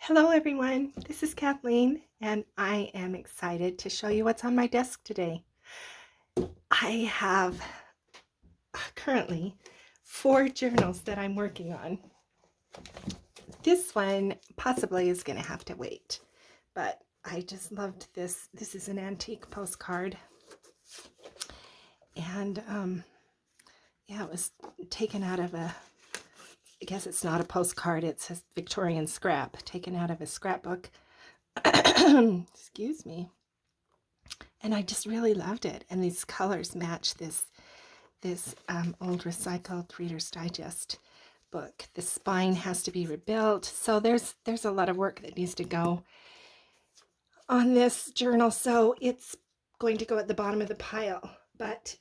Hello everyone, this is Kathleen and I am excited to show you what's on my desk today. I have currently 4 journals that I'm working on. This one possibly is going to have to wait, but I just loved this. This is an antique postcard and yeah, it was taken out of I guess it's not a postcard, it's a Victorian scrap taken out of a scrapbook. Excuse me. And I just really loved it. And these colors match this old recycled Reader's Digest book. The spine has to be rebuilt. So there's a lot of work that needs to go on this journal. So it's going to go at the bottom of the pile. But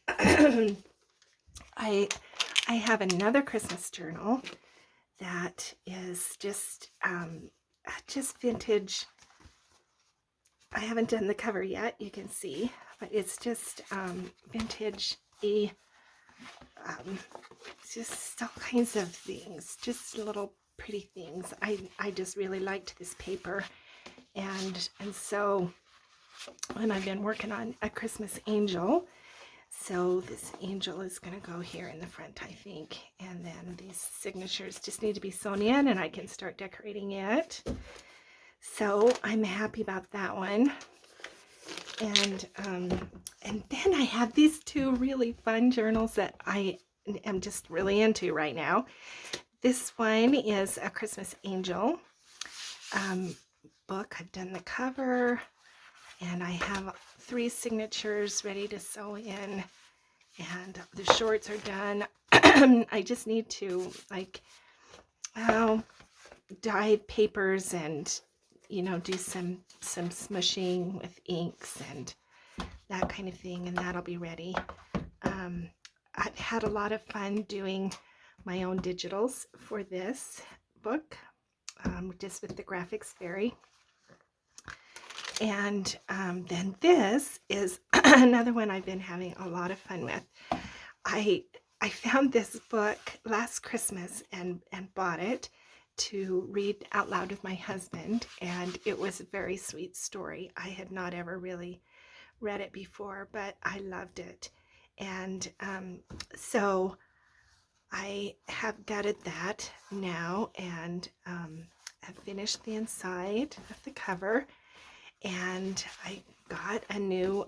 I have another Christmas journal that is just vintage. I haven't done the cover yet, you can see, but it's just vintage, just all kinds of things, just little pretty things. I just really liked this paper, and so, and I've been working on a Christmas angel. So this angel is going to go here in the front, I think, and then these signatures just need to be sewn in, and I can start decorating it. So I'm happy about that one. And then I have these 2 really fun journals that I am just really into right now. This one is a Christmas Angel book. I've done the cover, and I have 3 signatures ready to sew in, and the shorts are done. I just need to dye papers and do some smooshing with inks and that kind of thing, and that'll be ready. I've had a lot of fun doing my own digitals for this book, just with the Graphics Fairy. And then this is another one I've been having a lot of fun with. I found this book last Christmas and bought it to read out loud with my husband, and it was a very sweet story. I had not ever really read it before, but I loved it. And so I have gutted that now, and have finished the inside of the cover, and I got a new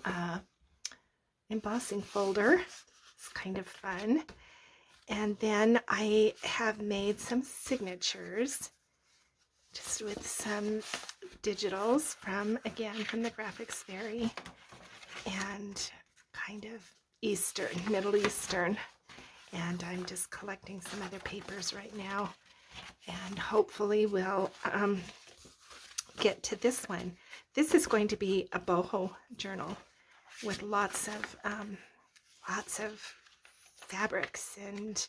embossing folder. It's kind of fun. And then I have made some signatures just with some digitals from the Graphics Fairy, and kind of Middle Eastern. And I'm just collecting some other papers right now, and hopefully we'll get to this one. This is going to be a boho journal with lots of fabrics and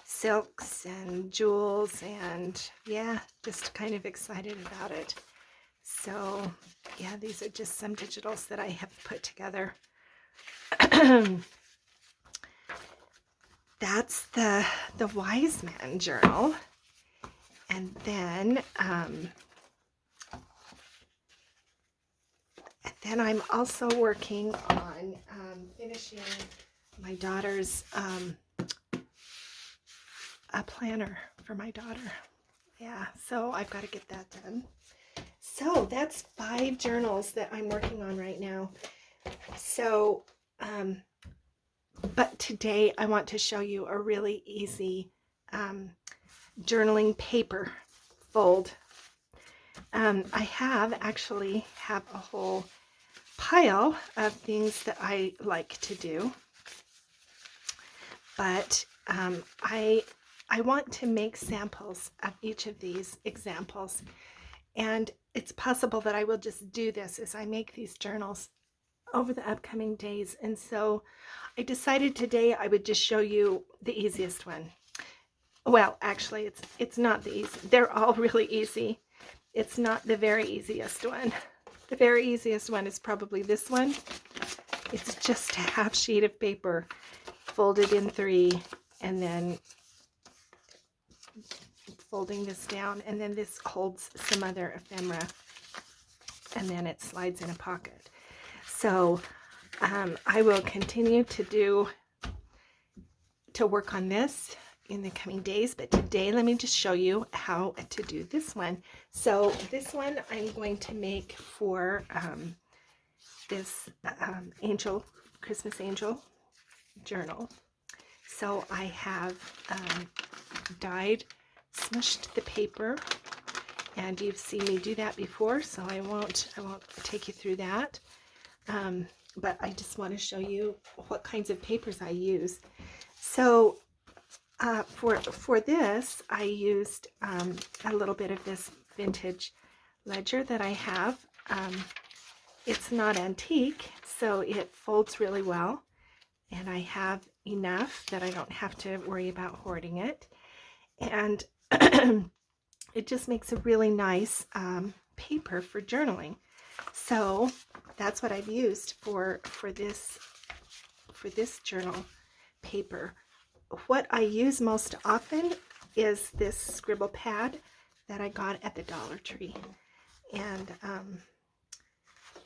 silks and jewels, and yeah, just kind of excited about it. So yeah, these are just some digitals that I have put together. That's the Wise Man journal. And then I'm also working on finishing my daughter's a planner for my daughter. Yeah, so I've got to get that done. So that's 5 journals that I'm working on right now. So but today I want to show you a really easy journaling paper fold. I actually have a whole pile of things that I like to do, but I want to make samples of each of these examples, and it's possible that I will just do this as I make these journals over the upcoming days. And so I decided today I would just show you the easiest one. Well, actually, it's not the easy. They're all really easy. It's not the very easiest one. The very easiest one is probably this one. It's just a half sheet of paper folded in 3 and then folding this down, and then this holds some other ephemera, and then it slides in a pocket. So I will continue to work on this in the coming days, but today let me just show you how to do this one. So this one I'm going to make for this Christmas angel journal. So I have smushed the paper, and you've seen me do that before, so I won't take you through that. But I just want to show you what kinds of papers I use. So for this, I used a little bit of this vintage ledger that I have. It's not antique, so it folds really well, and I have enough that I don't have to worry about hoarding it. And it just makes a really nice paper for journaling. So that's what I've used for this journal paper. What I use most often is this scribble pad that I got at the Dollar Tree, and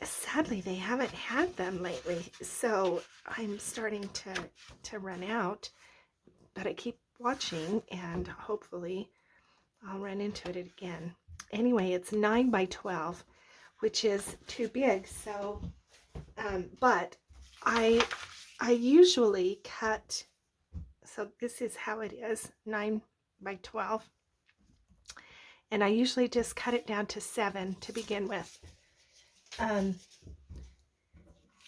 sadly they haven't had them lately, so I'm starting to run out, but I keep watching and hopefully I'll run into it again. Anyway, it's 9 by 12, which is too big, so but I usually cut, so this is how it is, 9 by 12, and I usually just cut it down to 7 to begin with,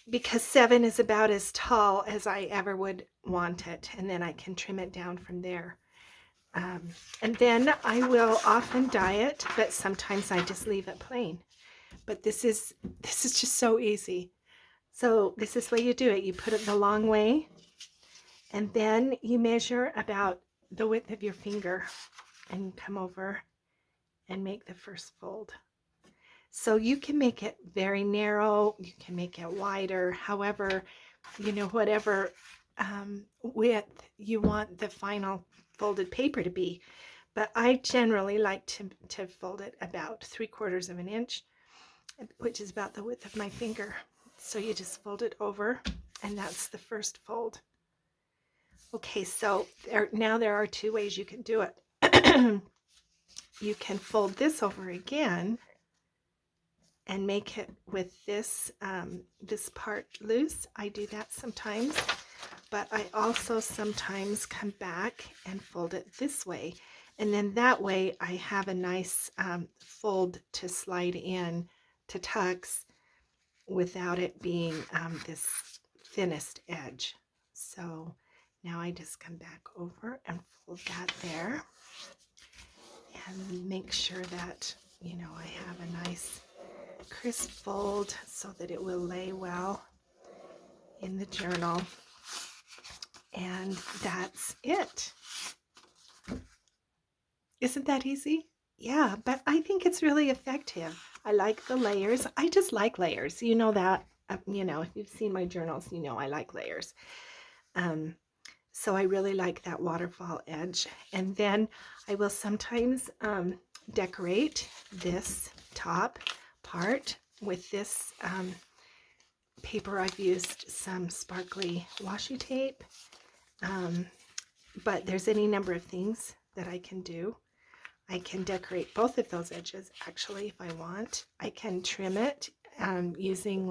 because 7 is about as tall as I ever would want it, and then I can trim it down from there. And then I will often dye it, but sometimes I just leave it plain. But this is just so easy. So this is the way you do it. You put it the long way, and then you measure about the width of your finger and come over and make the first fold. So you can make it very narrow, you can make it wider, however, whatever width you want the final folded paper to be. But I generally like to fold it about 3/4 of an inch, which is about the width of my finger. So you just fold it over, and that's the first fold. Okay, so now there are 2 ways you can do it. You can fold this over again and make it with this this part loose. I do that sometimes, but I also sometimes come back and fold it this way, and then that way I have a nice fold to slide in to tucks without it being this thinnest edge. So now I just come back over and fold that there, and make sure that I have a nice crisp fold so that it will lay well in the journal. And that's it. Isn't that easy? Yeah, but I think it's really effective. I like the layers. I just like layers. You know that. If you've seen my journals, I like layers. So I really like that waterfall edge. And then I will sometimes decorate this top part with this paper. I've used some sparkly washi tape, but there's any number of things that I can do. I can decorate both of those edges, actually, if I want. I can trim it using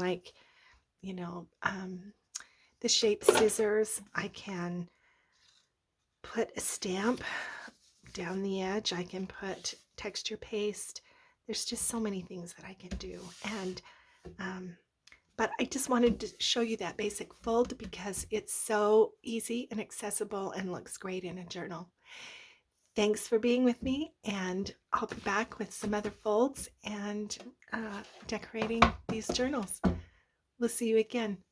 the shape scissors. I can put a stamp down the edge. I can put texture paste. There's just so many things that I can do. And but I just wanted to show you that basic fold because it's so easy and accessible and looks great in a journal. Thanks for being with me, and I'll be back with some other folds and decorating these journals. We'll see you again.